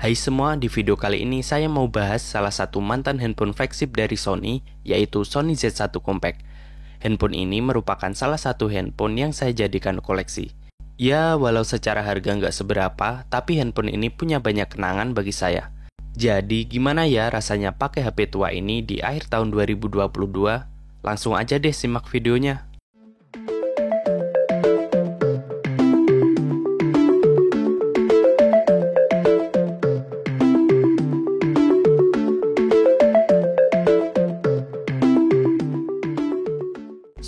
Hai semua, di video kali ini saya mau bahas salah satu mantan handphone flagship dari Sony, yaitu Sony Z1 Compact. Handphone ini merupakan salah satu handphone yang saya jadikan koleksi. Ya, walau secara harga nggak seberapa, tapi handphone ini punya banyak kenangan bagi saya. Jadi, gimana ya rasanya pakai HP tua ini di akhir tahun 2022? Langsung aja deh simak videonya.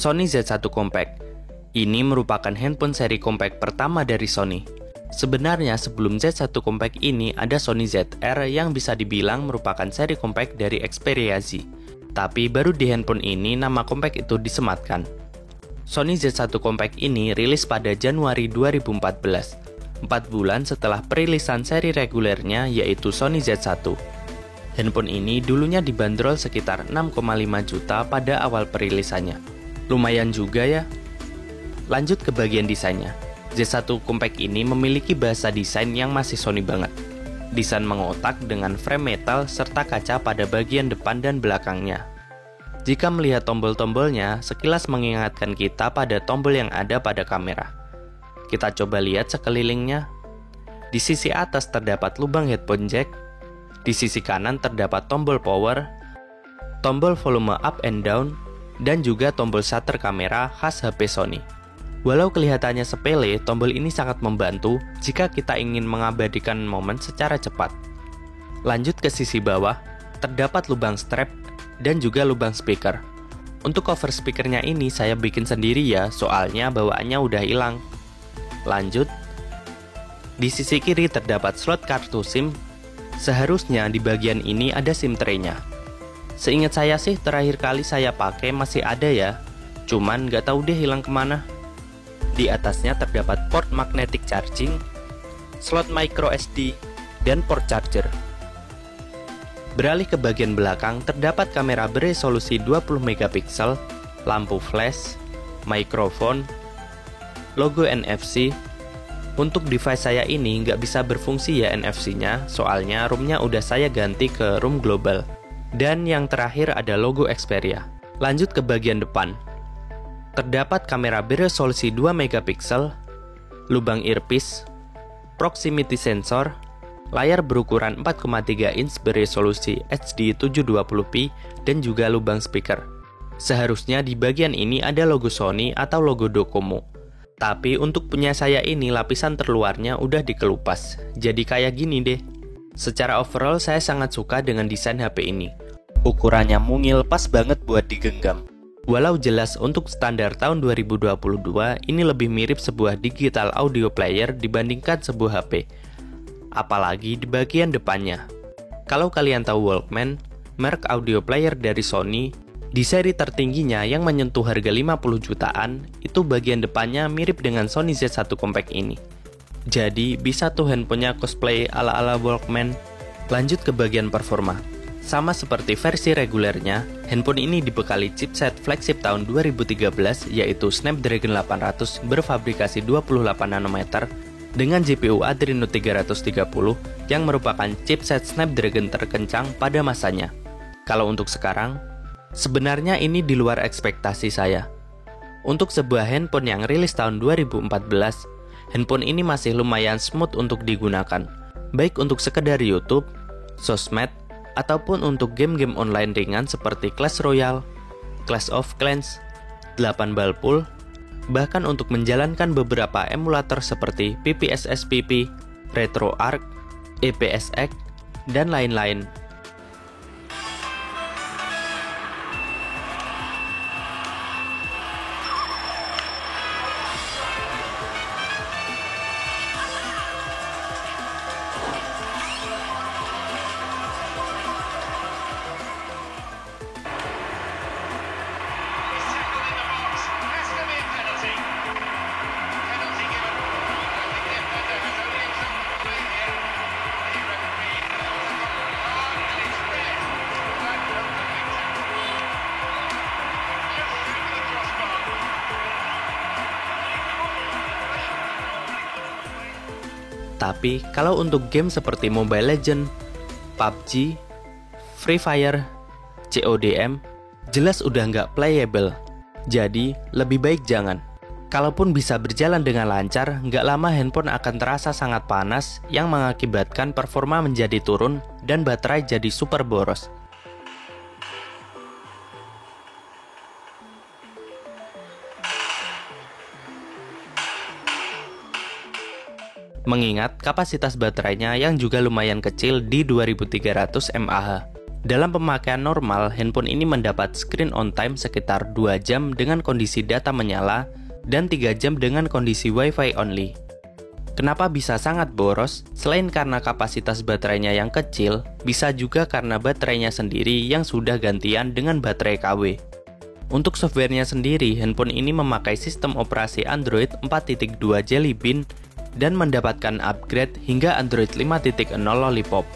Sony Z1 Compact. Ini merupakan handphone seri compact pertama dari Sony. Sebenarnya sebelum Z1 Compact ini ada Sony ZR yang bisa dibilang merupakan seri compact dari Xperia Z. Tapi baru di handphone ini nama compact itu disematkan. Sony Z1 Compact ini rilis pada Januari 2014, 4 bulan setelah perilisan seri regulernya yaitu Sony Z1. Handphone ini dulunya dibanderol sekitar 6,5 juta pada awal perilisannya. Lumayan juga ya. Lanjut ke bagian desainnya. Z1 Compact ini memiliki bahasa desain yang masih Sony banget. Desain mengotak dengan frame metal serta kaca pada bagian depan dan belakangnya. Jika melihat tombol-tombolnya, sekilas mengingatkan kita pada tombol yang ada pada kamera. Kita coba lihat sekelilingnya. Di sisi atas terdapat lubang headphone jack. Di sisi kanan terdapat tombol power, tombol volume up and down, dan juga tombol shutter kamera khas HP Sony. Walau kelihatannya sepele, tombol ini sangat membantu jika kita ingin mengabadikan momen secara cepat. Lanjut ke sisi bawah, terdapat lubang strap dan juga lubang speaker. Untuk cover speakernya ini saya bikin sendiri ya, soalnya bawaannya udah hilang. Lanjut, di sisi kiri terdapat slot kartu SIM. Seharusnya di bagian ini ada SIM tray-nya. Seingat saya sih terakhir kali saya pakai masih ada ya, cuman nggak tahu deh hilang kemana. Di atasnya terdapat port magnetic charging, slot micro SD, dan port charger. Beralih ke bagian belakang, terdapat kamera beresolusi 20 megapiksel, lampu flash, mikrofon, logo NFC. Untuk device saya ini nggak bisa berfungsi ya NFC-nya, soalnya room-nya udah saya ganti ke room global. Dan yang terakhir ada logo Xperia. Lanjut ke bagian depan. Terdapat kamera beresolusi 2 megapiksel, lubang earpiece, proximity sensor, layar berukuran 4,3 inch beresolusi HD 720p, dan juga lubang speaker. Seharusnya di bagian ini ada logo Sony atau logo Docomo. Tapi untuk punya saya ini lapisan terluarnya udah dikelupas. Jadi kayak gini deh. Secara overall saya sangat suka dengan desain HP ini. Ukurannya mungil pas banget buat digenggam. Walau jelas untuk standar tahun 2022 ini lebih mirip sebuah digital audio player dibandingkan sebuah HP. Apalagi di bagian depannya. Kalau kalian tahu Walkman, merek audio player dari Sony, di seri tertingginya yang menyentuh harga 50 jutaan, itu bagian depannya mirip dengan Sony Z1 Compact ini. Jadi bisa tuh handphonenya cosplay ala-ala Walkman. Lanjut ke bagian performa. Sama seperti versi regulernya, handphone ini dibekali chipset flagship tahun 2013 yaitu Snapdragon 800 berfabrikasi 28 nanometer dengan GPU Adreno 330 yang merupakan chipset Snapdragon terkencang pada masanya. Kalau untuk sekarang, sebenarnya ini di luar ekspektasi saya. Untuk sebuah handphone yang rilis tahun 2014, handphone ini masih lumayan smooth untuk digunakan, baik untuk sekedar YouTube, sosmed, ataupun untuk game-game online ringan seperti Clash Royale, Clash of Clans, 8 Ball Pool, bahkan untuk menjalankan beberapa emulator seperti PPSSPP, RetroArch, EPSX, dan lain-lain. Tapi kalau untuk game seperti Mobile Legends, PUBG, Free Fire, CODM, jelas udah nggak playable. Jadi, lebih baik jangan. Kalaupun bisa berjalan dengan lancar, nggak lama handphone akan terasa sangat panas yang mengakibatkan performa menjadi turun dan baterai jadi super boros. Mengingat kapasitas baterainya yang juga lumayan kecil di 2300 mAh. Dalam pemakaian normal, handphone ini mendapat screen on time sekitar 2 jam dengan kondisi data menyala dan 3 jam dengan kondisi Wi-Fi only. Kenapa bisa sangat boros? Selain karena kapasitas baterainya yang kecil, bisa juga karena baterainya sendiri yang sudah gantian dengan baterai KW. Untuk softwarenya sendiri, handphone ini memakai sistem operasi Android 4.2 Jelly Bean dan mendapatkan upgrade hingga Android 5.0 Lollipop.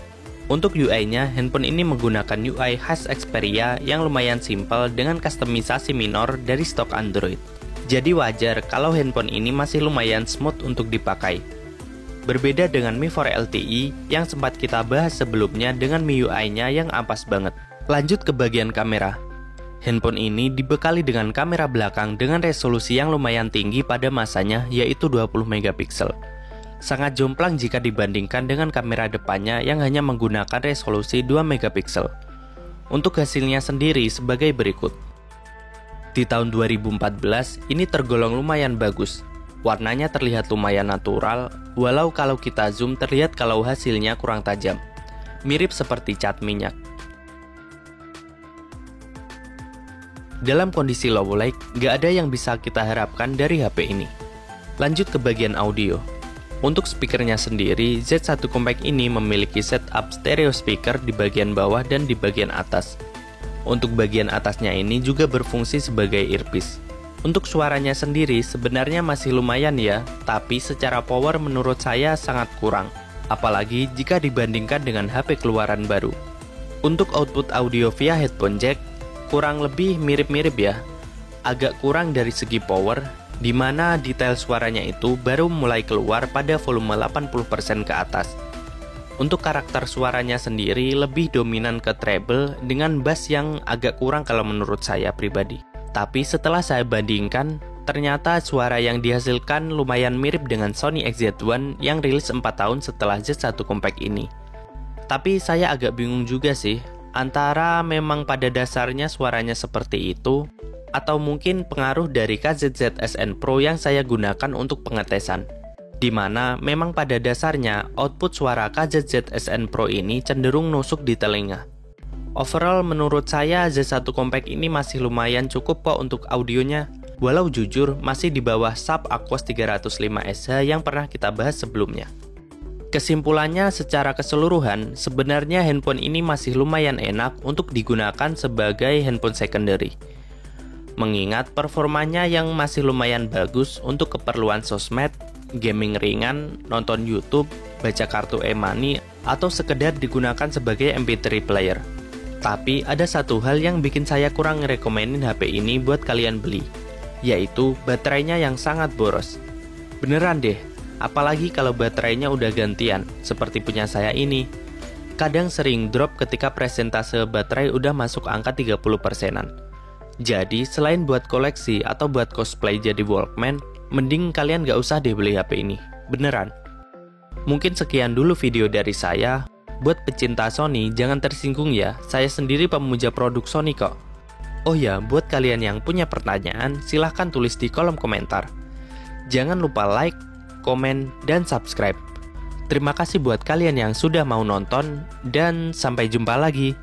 Untuk UI-nya, handphone ini menggunakan UI khas Xperia yang lumayan simpel dengan kustomisasi minor dari stok Android. Jadi wajar kalau handphone ini masih lumayan smooth untuk dipakai. Berbeda dengan Mi 4 LTE yang sempat kita bahas sebelumnya dengan MIUI-nya yang ampas banget. Lanjut ke bagian kamera. Handphone ini dibekali dengan kamera belakang dengan resolusi yang lumayan tinggi pada masanya, yaitu 20 megapiksel. Sangat jomplang jika dibandingkan dengan kamera depannya yang hanya menggunakan resolusi 2 megapiksel. Untuk hasilnya sendiri sebagai berikut. Di tahun 2014, ini tergolong lumayan bagus. Warnanya terlihat lumayan natural, walau kalau kita zoom terlihat kalau hasilnya kurang tajam. Mirip seperti cat minyak. Dalam kondisi low light, nggak ada yang bisa kita harapkan dari HP ini. Lanjut ke bagian audio. Untuk speakernya sendiri, Z1 Compact ini memiliki setup stereo speaker di bagian bawah dan di bagian atas. Untuk bagian atasnya ini juga berfungsi sebagai earpiece. Untuk suaranya sendiri sebenarnya masih lumayan ya, tapi secara power menurut saya sangat kurang. Apalagi jika dibandingkan dengan HP keluaran baru. Untuk output audio via headphone jack, kurang lebih mirip-mirip ya. Agak kurang dari segi power, di mana detail suaranya itu baru mulai keluar pada volume 80% ke atas. Untuk karakter suaranya sendiri lebih dominan ke treble dengan bass yang agak kurang kalau menurut saya pribadi. Tapi setelah saya bandingkan, ternyata suara yang dihasilkan lumayan mirip dengan Sony XZ1 yang rilis 4 tahun setelah Z1 Compact ini. Tapi saya agak bingung juga sih, antara memang pada dasarnya suaranya seperti itu, atau mungkin pengaruh dari KZZ SN Pro yang saya gunakan untuk pengetesan. Di mana memang pada dasarnya output suara KZZ SN Pro ini cenderung nusuk di telinga. Overall menurut saya Z1 Compact ini masih lumayan cukup kok untuk audionya, walau jujur masih di bawah sub Aquos 305SH yang pernah kita bahas sebelumnya. Kesimpulannya secara keseluruhan, sebenarnya handphone ini masih lumayan enak untuk digunakan sebagai handphone secondary. Mengingat performanya yang masih lumayan bagus untuk keperluan sosmed, gaming ringan, nonton YouTube, baca kartu e-money, atau sekedar digunakan sebagai MP3 player. Tapi ada satu hal yang bikin saya kurang ngerekomenin HP ini buat kalian beli, yaitu baterainya yang sangat boros. Beneran deh, apalagi kalau baterainya udah gantian, seperti punya saya ini. Kadang sering drop ketika presentase baterai udah masuk angka 30%-an. Jadi, selain buat koleksi atau buat cosplay jadi Walkman, mending kalian gak usah deh beli HP ini. Beneran. Mungkin sekian dulu video dari saya. Buat pecinta Sony, jangan tersinggung ya, saya sendiri pemuja produk Sony kok. Oh ya, buat kalian yang punya pertanyaan, silahkan tulis di kolom komentar. Jangan lupa like, komen, dan subscribe. Terima kasih buat kalian yang sudah mau nonton, dan sampai jumpa lagi.